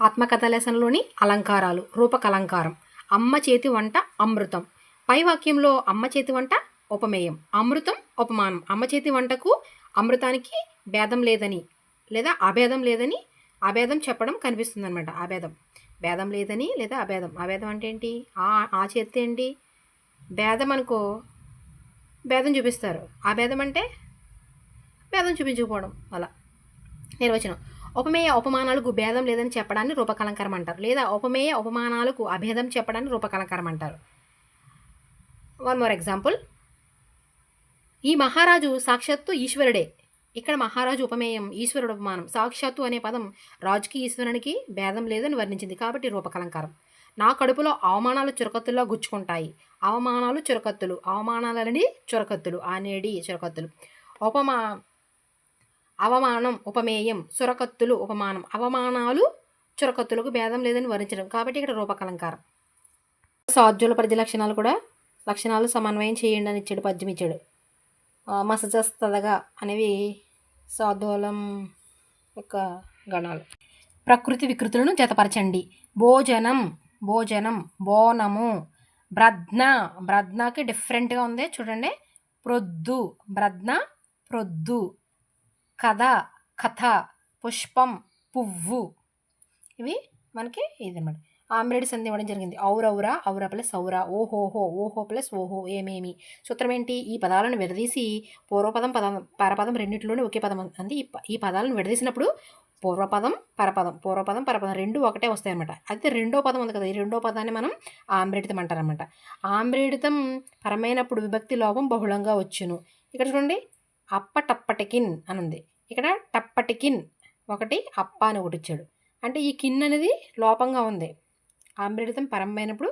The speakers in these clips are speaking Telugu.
ఆత్మకథ లెసన్లోని అలంకారాలు. రూపకలంకారం. అమ్మ చేతి వంట అమృతం. పై వాక్యంలో అమ్మ చేతి వంట ఉపమేయం, అమృతం ఉపమానం. అమ్మ చేతి వంటకు అమృతానికి భేదం లేదని లేదా అభేదం లేదని అభేదం చెప్పడం కనిపిస్తుంది అనమాట. భేదం లేదని లేదా అభేదం అంటే ఏంటి? ఆ చేతి ఏంటి? భేదం అనుకో భేదం చూపిస్తారు, అభేదం అంటే భేదం చూపించకపోవడం. అలా నిర్వచనం. ఉపమేయ ఉపమానాలకు భేదం లేదని చెప్పడాన్ని రూపకలంకారం అంటారు, లేదా ఉపమేయ ఉపమానాలకు అభేదం చెప్పడాన్ని రూపకలంకారం అంటారు. One more example. ఈ మహారాజు సాక్షాత్తు ఈశ్వరుడే. ఇక్కడ మహారాజు ఉపమేయం, ఈశ్వరుడు ఉపమానం. సాక్షాత్తు అనే పదం రాజుకి ఈశ్వరునికి భేదం లేదని వర్ణించింది కాబట్టి రూపకలంకారం. నా కడుపులో అవమానాలు చురకత్తుల్లో గుచ్చుకుంటాయి. అవమానాలు చురకత్తులు, అవమానాలని చురకత్తులు, అనేడి చురకత్తులు. అవమానం ఉపమేయం, చురకత్తులు ఉపమానం. అవమానాలు చురకత్తులకు భేదం లేదని వర్ణించడం కాబట్టి ఇక్కడ రూపకలంకారం. సాధ్యుల పరిధి లక్షణాలు సమన్వయం చేయండి అని ఇచ్చాడు, పద్యం ఇచ్చాడు. మసజస్తదగా అనేవి సాధులం యొక్క గణాలు. ప్రకృతి వికృతులను జతపరచండి. భోజనం బోనము. బ్రద్నకి డిఫరెంట్గా ఉంది చూడండి. ప్రొద్దు. కథ, పుష్పం, పువ్వు. ఇవి మనకి ఇదన్నమాట. ఆమ్రేడి సంధి ఇవ్వడం జరిగింది. ఔర ప్లస్ ఔరా, ఓహో ప్లస్ ఓహో, ఏమేమి. సూత్రం ఏంటి? ఈ పదాలను విడదీసి పూర్వపదం పరపదం రెండింటిలోనే ఒకే పదం అంది. ఈ పదాలను విడదీసినప్పుడు పూర్వపదం పరపదం రెండు ఒకటే వస్తాయి అనమాట. అయితే రెండో పదం ఉంది కదా, ఈ రెండో పదాన్ని మనం ఆమ్రేడితం అంటారనమాట. ఆమ్రేడితం పరమైనప్పుడు విభక్తి లోపం బహుళంగా వచ్చును. ఇక్కడ చూడండి, అప్పటప్పటికిన్ అని ఉంది. ఇక్కడ టప్పటికిన్ ఒకటి, అప్ప అని ఒకటి ఇచ్చాడు. అంటే ఈ కిన్ అనేది లోపంగా ఉంది. ఆమ్రేడితం పరమైనప్పుడు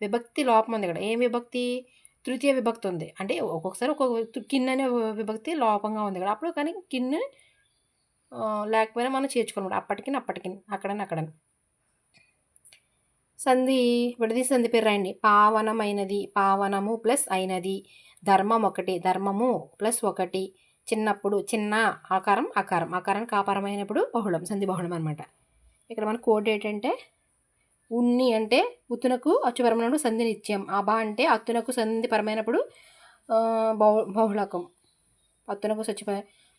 విభక్తి లోపం ఉంది. ఇక్కడ ఏం విభక్తి? తృతీయ విభక్తి ఉంది. అంటే ఒక్కొక్కసారి ఒక్కొక్క కిన్ అనే విభక్తి లోపంగా ఉంది ఇక్కడ. అప్పుడు కానీ కిన్ లేకపోయినా మనం చేర్చుకోనమాట. అప్పటికిన్, అక్కడని. సంధి విడదీసి సంధి పేరు రాయండి. పావనమైనది, పావనము ప్లస్ అయినది. ధర్మం ఒకటి, ధర్మము ప్లస్ ఒకటి. చిన్నప్పుడు, చిన్న. ఆకారానికి ఆకారమైనప్పుడు బహుళం, సంధి బహుళం అనమాట. ఇక్కడ మన కోడ్ ఏంటంటే, ఉన్ని అంటే ఉత్తునకు అచ్చుపరమైనప్పుడు సంధి నిత్యం. అబా అంటే అత్తునకు సంధి పరమైనప్పుడు బహుళకం.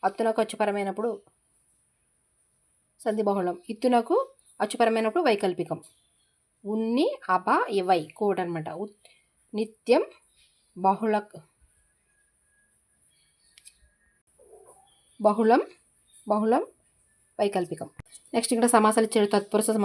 అత్తునకు అచ్చుపరమైనప్పుడు సంధి బహుళం. ఇత్తునకు అచ్చుపరమైనప్పుడు వైకల్పికం. ఉన్ని, అబ, ఇవై కోడ్ అనమాట. నిత్యం, బహుళం, వైకల్పికం. నెక్స్ట్ ఇక్కడ సమాసాలు ఇచ్చాడు. తత్పురుష ఉత్తర